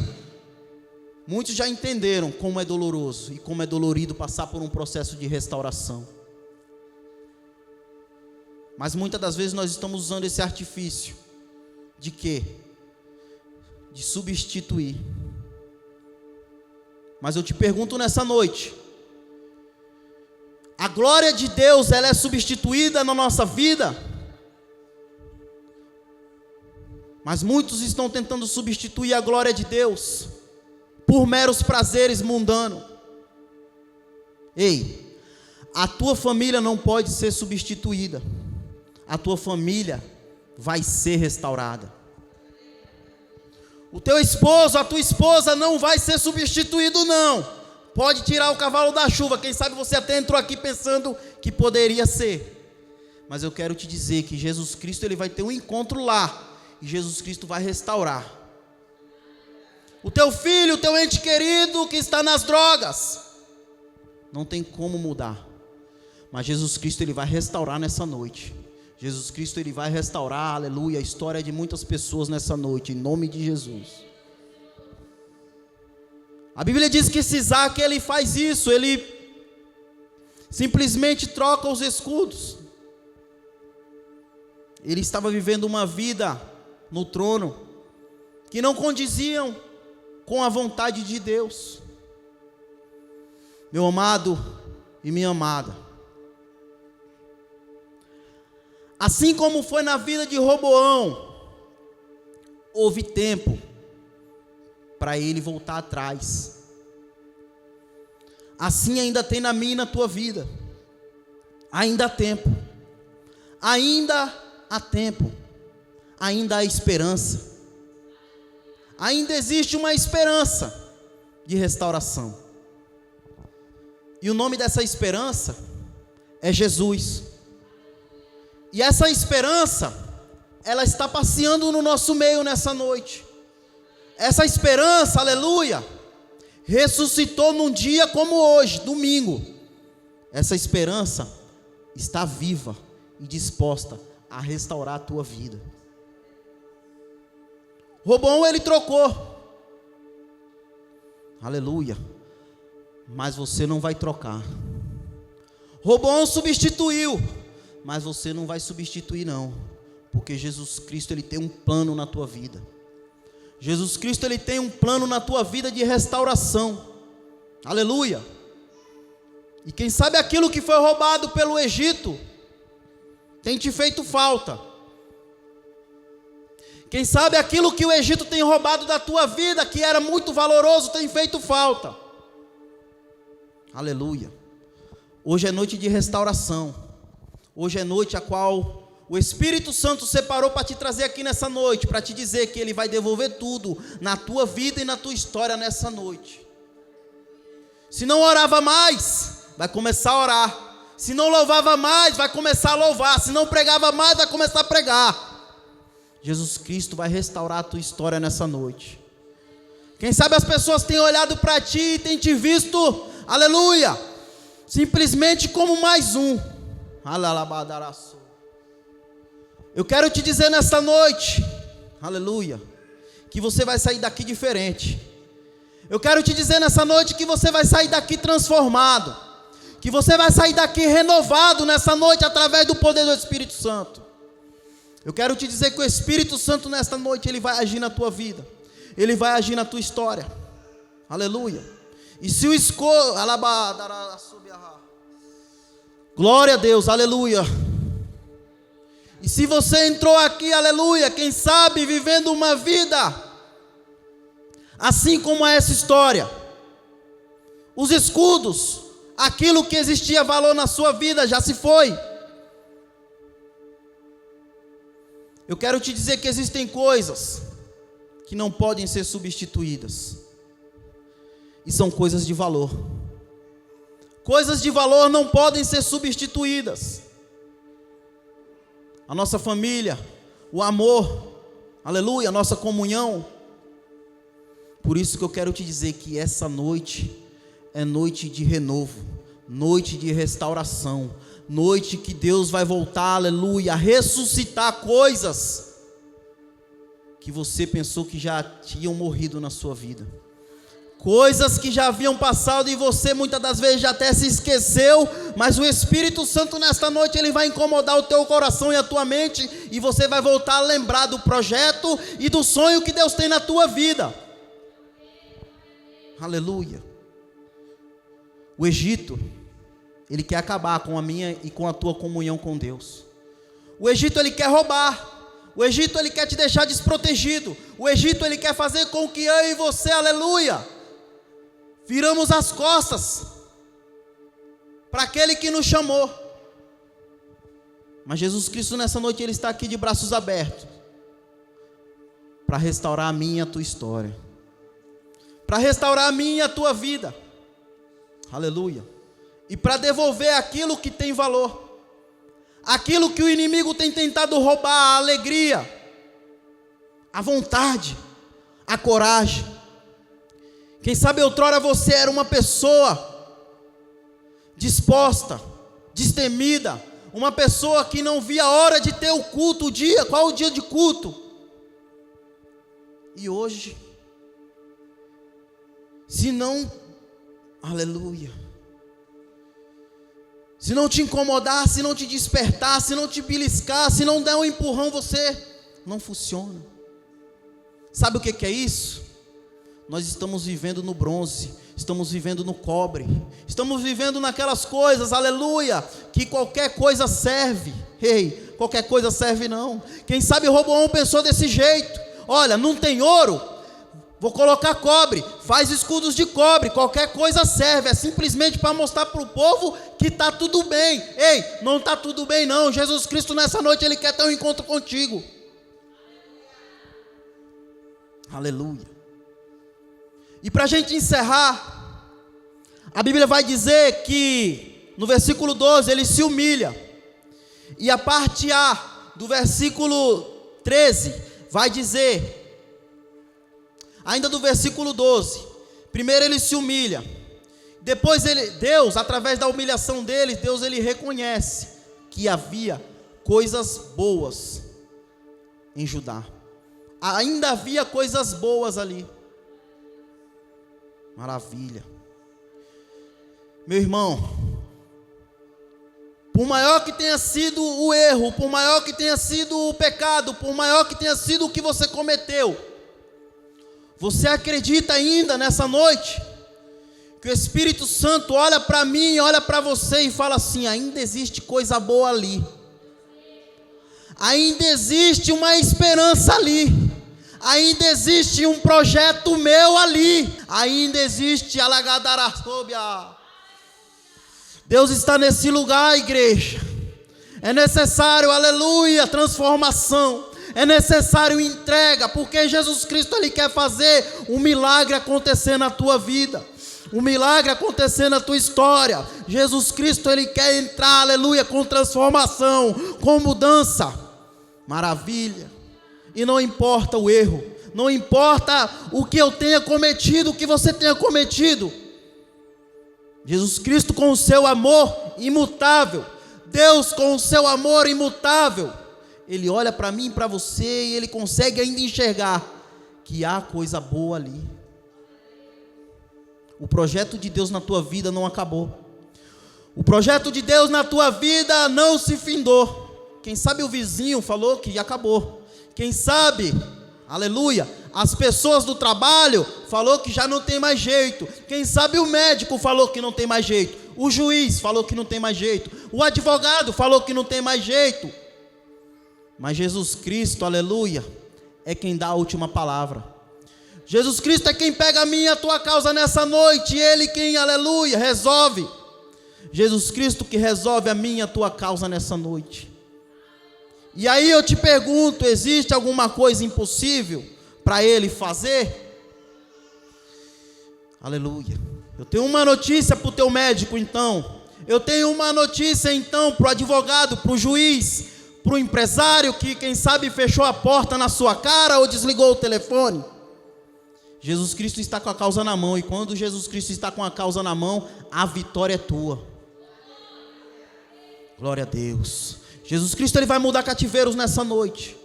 muitos já entenderam como é doloroso e como é dolorido passar por um processo de restauração. Mas muitas das vezes nós estamos usando esse artifício de quê? De substituir. Mas eu te pergunto nessa noite, a glória de Deus, ela é substituída na nossa vida? Mas muitos estão tentando substituir a glória de Deus por meros prazeres mundanos. Ei, a tua família não pode ser substituída. A tua família vai ser restaurada. O teu esposo, a tua esposa não vai ser substituído não. Pode tirar o cavalo da chuva, quem sabe você até entrou aqui pensando que poderia ser. Mas eu quero te dizer que Jesus Cristo ele vai ter um encontro lá. E Jesus Cristo vai restaurar. O teu filho, o teu ente querido que está nas drogas, não tem como mudar. Mas Jesus Cristo ele vai restaurar nessa noite. Jesus Cristo ele vai restaurar, aleluia, a história de muitas pessoas nessa noite, em nome de Jesus. A Bíblia diz que esse Isaac ele faz isso, ele simplesmente troca os escudos. Ele estava vivendo uma vida no trono que não condiziam com a vontade de Deus. Meu amado e minha amada, assim como foi na vida de Roboão, houve tempo para ele voltar atrás. Assim ainda tem na minha e na tua vida. Ainda há tempo. Ainda há tempo. Ainda há esperança. Ainda existe uma esperança de restauração. E o nome dessa esperança é Jesus. E essa esperança, ela está passeando no nosso meio nessa noite. Essa esperança, aleluia, ressuscitou num dia como hoje, domingo. Essa esperança está viva e disposta a restaurar a tua vida. Roboão ele trocou, aleluia, mas você não vai trocar. Roboão substituiu, mas você não vai substituir não, porque Jesus Cristo ele tem um plano na tua vida. Jesus Cristo ele tem um plano na tua vida de restauração, aleluia. E quem sabe aquilo que foi roubado pelo Egito tem te feito falta. Quem sabe aquilo que o Egito tem roubado da tua vida, que era muito valoroso, tem feito falta. Aleluia. Hoje é noite de restauração. Hoje é noite a qual o Espírito Santo separou para te trazer aqui nessa noite, para te dizer que Ele vai devolver tudo na tua vida e na tua história nessa noite. Se não orava mais, vai começar a orar. Se não louvava mais, vai começar a louvar. Se não pregava mais, vai começar a pregar. Jesus Cristo vai restaurar a tua história nessa noite. Quem sabe as pessoas têm olhado para ti e têm te visto, aleluia, simplesmente como mais um. Eu quero te dizer nessa noite, aleluia, que você vai sair daqui diferente. Eu quero te dizer nessa noite que você vai sair daqui transformado, que você vai sair daqui renovado nessa noite através do poder do Espírito Santo. Eu quero te dizer que o Espírito Santo nesta noite ele vai agir na tua vida, ele vai agir na tua história, aleluia. E se o glória a Deus, aleluia. E se você entrou aqui, aleluia, quem sabe vivendo uma vida assim como essa história, os escudos, aquilo que existia valor na sua vida já se foi. Eu quero te dizer que existem coisas que não podem ser substituídas, e são coisas de valor. Coisas de valor não podem ser substituídas. A nossa família, o amor, aleluia, a nossa comunhão. Por isso que eu quero te dizer que essa noite é noite de renovo, noite de restauração, noite que Deus vai voltar, aleluia, a ressuscitar coisas que você pensou que já tinham morrido na sua vida. Coisas que já haviam passado e você muitas das vezes já até se esqueceu, mas o Espírito Santo nesta noite ele vai incomodar o teu coração e a tua mente, e você vai voltar a lembrar do projeto e do sonho que Deus tem na tua vida. Aleluia. O Egito, ele quer acabar com a minha e com a tua comunhão com Deus. O Egito ele quer roubar. O Egito ele quer te deixar desprotegido. O Egito ele quer fazer com que eu e você, aleluia, viramos as costas para aquele que nos chamou. Mas Jesus Cristo nessa noite ele está aqui de braços abertos para restaurar a minha e a tua história, para restaurar a minha e a tua vida, aleluia, e para devolver aquilo que tem valor, aquilo que o inimigo tem tentado roubar, a alegria, a vontade, a coragem. Quem sabe outrora você era uma pessoa disposta, destemida, uma pessoa que não via a hora de ter o culto, o dia, qual o dia de culto? E hoje, se não, aleluia, se não te incomodar, se não te despertar, se não te beliscar, se não der um empurrão, você não funciona. Sabe o que é isso? Nós estamos vivendo no bronze, estamos vivendo no cobre, estamos vivendo naquelas coisas, aleluia, que qualquer coisa serve. Ei, qualquer coisa serve não. Quem sabe Roboão pensou desse jeito: olha, não tem ouro, vou colocar cobre, faz escudos de cobre, qualquer coisa serve, é simplesmente para mostrar para o povo que está tudo bem. Ei, não está tudo bem não, Jesus Cristo nessa noite ele quer ter um encontro contigo. Aleluia. E para a gente encerrar, a Bíblia vai dizer que no versículo 12 ele se humilha, E a parte A do versículo 13 vai dizer, ainda do versículo 12, primeiro ele se humilha, depois Deus, através da humilhação dele, Deus ele reconhece que havia coisas boas em Judá. Ainda havia coisas boas ali. Maravilha. Meu irmão, por maior que tenha sido o erro, por maior que tenha sido o pecado, por maior que tenha sido o que você cometeu, você acredita ainda nessa noite que o Espírito Santo olha para mim, olha para você e fala assim: ainda existe coisa boa ali, ainda existe uma esperança ali, ainda existe um projeto meu ali, ainda existe a Lagadarasóbia. Deus está nesse lugar, igreja. É necessário, aleluia, transformação. É necessário entrega, porque Jesus Cristo ele quer fazer um milagre acontecer na tua vida, um milagre acontecer na tua história. Jesus Cristo ele quer entrar, aleluia, com transformação, com mudança. Maravilha. E não importa o erro, não importa o que eu tenha cometido, o que você tenha cometido. Jesus Cristo com o seu amor imutável, Deus com o seu amor imutável, Ele olha para mim e para você e Ele consegue ainda enxergar que há coisa boa ali. O projeto de Deus na tua vida não acabou. O projeto de Deus na tua vida não se findou. Quem sabe o vizinho falou que acabou. Quem sabe, aleluia, as pessoas do trabalho falou que já não tem mais jeito. Quem sabe o médico falou que não tem mais jeito. O juiz falou que não tem mais jeito. O advogado falou que não tem mais jeito. Mas Jesus Cristo, aleluia, é quem dá a última palavra. Jesus Cristo é quem pega a minha e a tua causa nessa noite. Ele quem, aleluia, resolve. Jesus Cristo que resolve a minha e a tua causa nessa noite. E aí eu te pergunto, existe alguma coisa impossível para Ele fazer? Aleluia. Eu tenho uma notícia para o teu médico então. Eu tenho uma notícia então para o advogado, para o juiz, para o empresário que quem sabe fechou a porta na sua cara ou desligou o telefone. Jesus Cristo está com a causa na mão, e quando Jesus Cristo está com a causa na mão, a vitória é tua. Glória a Deus. Jesus Cristo ele vai mudar cativeiros nessa noite.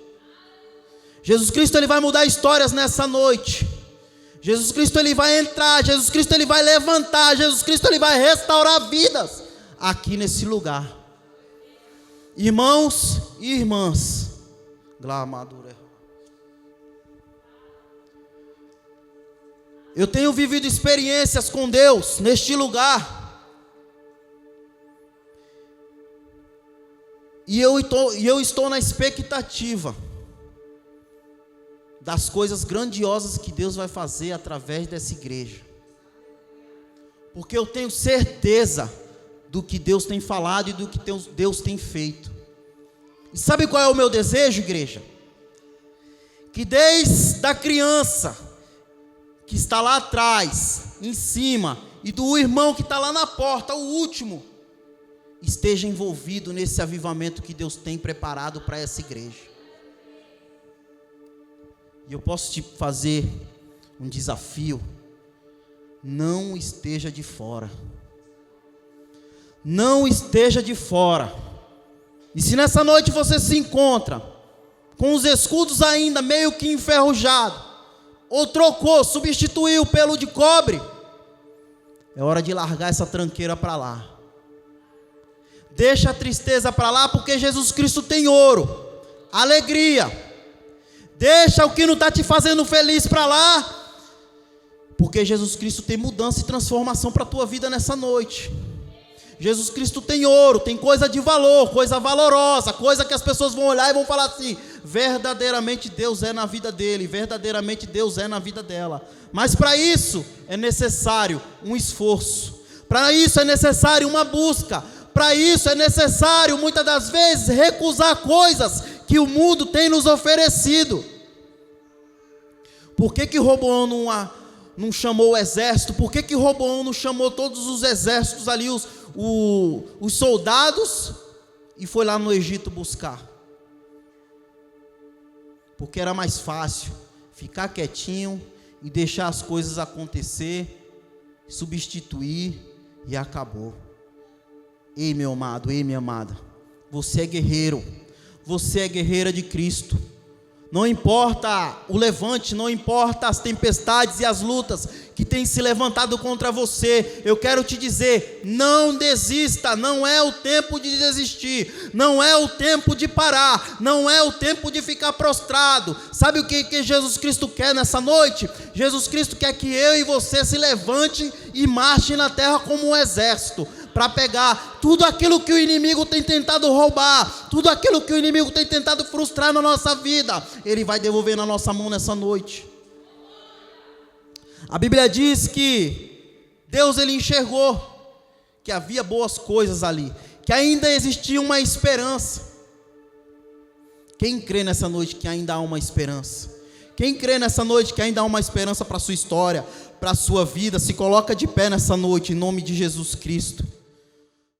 Jesus Cristo ele vai mudar histórias nessa noite. Jesus Cristo ele vai entrar, Jesus Cristo ele vai levantar, Jesus Cristo ele vai restaurar vidas aqui nesse lugar. Irmãos e irmãs, glamadura. Eu tenho vivido experiências com Deus neste lugar. E eu estou na expectativa das coisas grandiosas que Deus vai fazer através dessa igreja. Porque eu tenho certeza do que Deus tem falado e do que Deus tem feito. E sabe qual é o meu desejo, igreja? Que desde a criança que está lá atrás, em cima, e do irmão que está lá na porta, o último, esteja envolvido nesse avivamento que Deus tem preparado para essa igreja. E eu posso te fazer um desafio: não esteja de fora. Não esteja de fora. E se nessa noite você se encontra com os escudos ainda meio que enferrujados, ou trocou, substituiu pelo de cobre, é hora de largar essa tranqueira para lá. Deixa a tristeza para lá, porque Jesus Cristo tem ouro, alegria. Deixa o que não está te fazendo feliz para lá, porque Jesus Cristo tem mudança e transformação para a tua vida nessa noite. Jesus Cristo tem ouro, tem coisa de valor, coisa valorosa, coisa que as pessoas vão olhar e vão falar assim: verdadeiramente Deus é na vida dele, verdadeiramente Deus é na vida dela. Mas para isso é necessário um esforço, para isso é necessário uma busca, para isso é necessário muitas das vezes recusar coisas que o mundo tem nos oferecido. Por que Roboão não chamou o exército? Por que Roboão não chamou todos os exércitos ali, os soldados, e foi lá no Egito buscar. Porque era mais fácil ficar quietinho e deixar as coisas acontecer, substituir e acabou. Ei, meu amado, ei, minha amada, você é guerreiro, você é guerreira de Cristo. Não importa o levante, não importa as tempestades e as lutas que têm se levantado contra você, eu quero te dizer, não desista, não é o tempo de desistir, não é o tempo de parar, não é o tempo de ficar prostrado. Sabe o que Jesus Cristo quer nessa noite? Jesus Cristo quer que eu e você se levante e marche na terra como um exército, para pegar tudo aquilo que o inimigo tem tentado roubar, tudo aquilo que o inimigo tem tentado frustrar na nossa vida, ele vai devolver na nossa mão nessa noite. A Bíblia diz que Deus, ele enxergou que havia boas coisas ali, que ainda existia uma esperança. Quem crê nessa noite que ainda há uma esperança? Quem crê nessa noite que ainda há uma esperança para a sua história, para a sua vida, se coloca de pé nessa noite, em nome de Jesus Cristo.